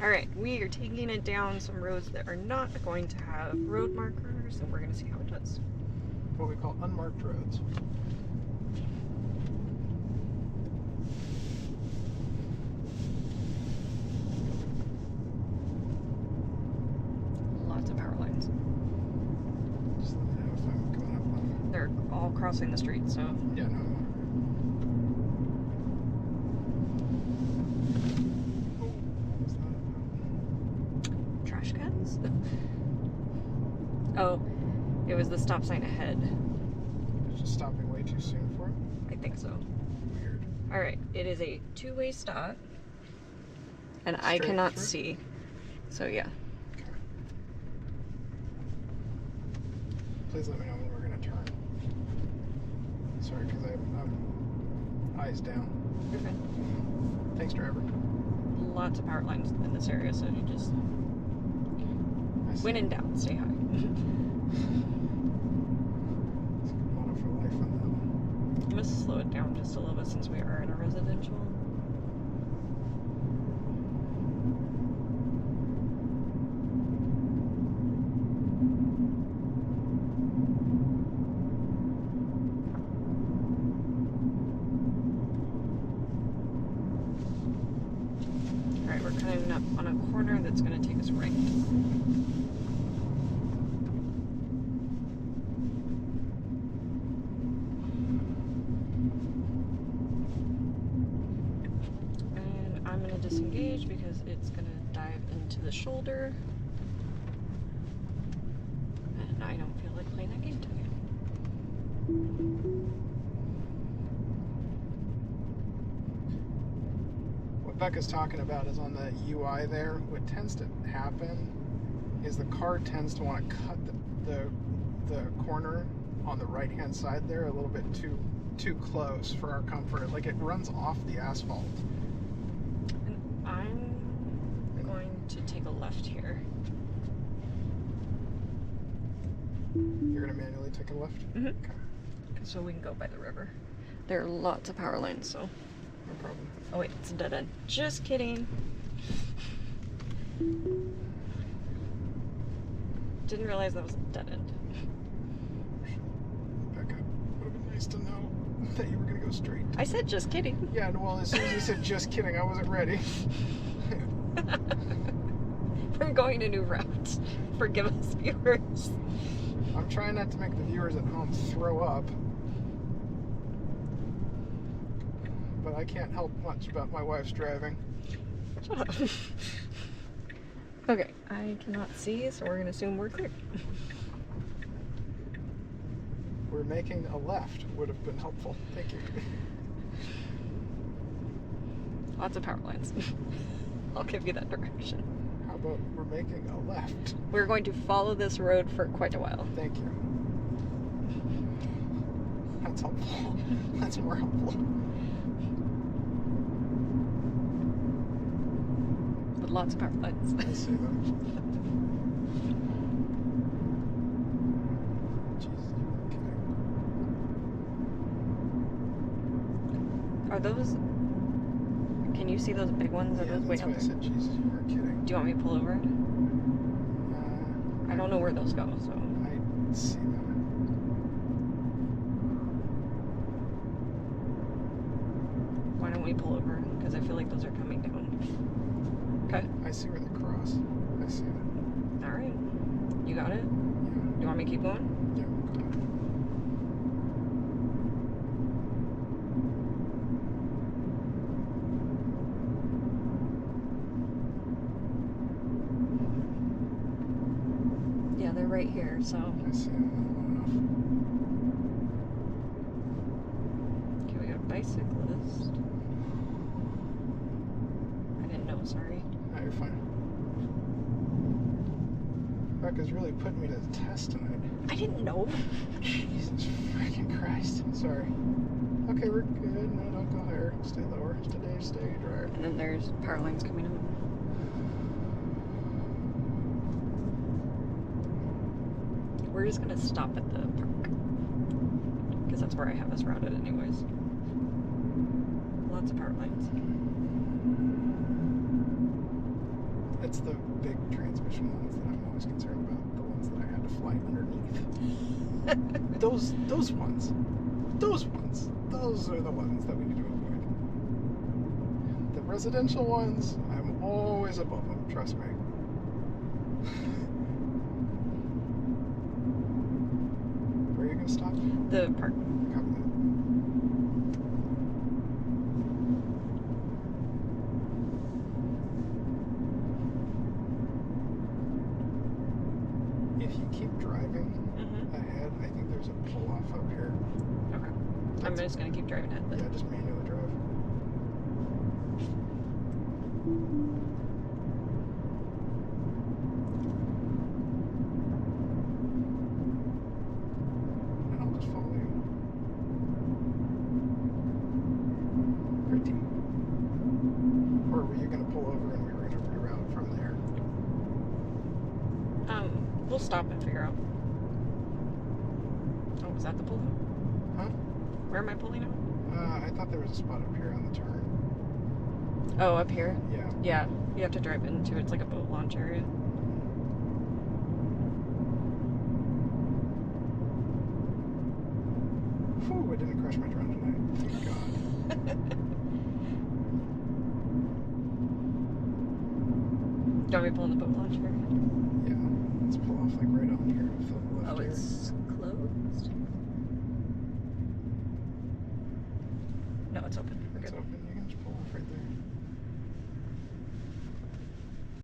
Alright, we are taking it down some roads that are not going to have road markers, and we're going to see how it does. What we call unmarked roads. Lots of power lines. Just let me know if I'm going up on. They're all crossing the street, so. Yeah, no. Oh, what was that about? Trash cans? Oh, it was the stop sign ahead. It's just stopping way too soon for it. I think so. Weird. Alright, it is a two-way stop. And I Straight cannot through? see. So yeah. Okay. Please let me know when we're gonna turn. Sorry, because I'm eyes down. You're fine. Thanks, driver. Lots of power lines in this area, so you just, I see. when in doubt, stay high. It's a good motto for life on that one. I'm gonna slow it down just a little bit since we are in a residential. Alright, we're coming up on a corner that's gonna take us right. And I'm gonna disengage because it's gonna dive into the shoulder. And I don't feel like playing that game today. What Becca's talking about is on the UI there, what tends to happen is the car tends to want to cut the corner on the right hand side there a little bit too close for our comfort. Like it runs off the asphalt. And I'm going to take a left here. You're gonna manually take a left? Mm-hmm. Okay, So we can go by the river. There are lots of power lines, so. no problem. Oh wait, it's a dead end. Just kidding. Didn't realize that was a dead end. Becca, it would have been nice to know that you were gonna go straight. I said just kidding. Yeah, well, as soon as you said just kidding, I wasn't ready. We're going a new route. Forgive us, viewers. I'm trying not to make the viewers at home throw up. But I can't help much about my wife's driving. Shut up. Okay, I cannot see, so we're gonna assume we're clear. We're making a left would have been helpful. Thank you. Lots of power lines. I'll give you that direction. How about we're making a left? We're going to follow this road for quite a while. Thank you. That's helpful. That's more helpful. With lots of power lines. I see them. Jesus, you're kidding. Are those... Can you see those big ones? Are Yeah, those way that's out why I there? said Jesus, you were kidding. Do you want me to pull over? I don't know where those go, so... I see them. Why don't we pull over? Because I feel like those are coming down. Okay. I see where they cross. I see it. Alright. You got it? You want me to keep going? Yeah, go ahead. Yeah, they're right here, so... I see it. Enough. Okay, we got a bicyclist. I didn't know, sorry. No, you're fine. Becca's really putting me to the test tonight. I didn't know. Jesus freaking Christ. Sorry. Okay, we're good. No, don't go higher. Stay lower. Stay dry. And then there's power lines coming up. We're just gonna stop at the park. Because that's where I have us routed anyways. Lots of power lines. It's the big transmission ones that I'm always concerned about. The ones that I had to fly underneath. Those ones. Those ones. Those are the ones that we need to avoid. The residential ones, I'm always above them, trust me. Where are you going to stop? The park. Copy that. If you keep driving ahead, I think there's a pull-off up here. Okay. I'm just going to keep driving ahead then. Yeah, just manually drive. And I'll just follow you. Pretty. Or were you going to pull over and we were going to reroute from there? We'll stop and figure out. Oh, was that the pull out? Huh? Where am I pulling out? I thought there was a spot up here on the turn. Oh, up here? Yeah. Yeah, you have to drive into it. It's like a boat launch area. Whew, I didn't crash my drone tonight. Thank God. Do you want me to pull in the boat launch area? Yeah. Let's pull off like right on here. Fill the left Oh, here. it's closed? No, it's open. We're It's good. open. You can just pull off right there.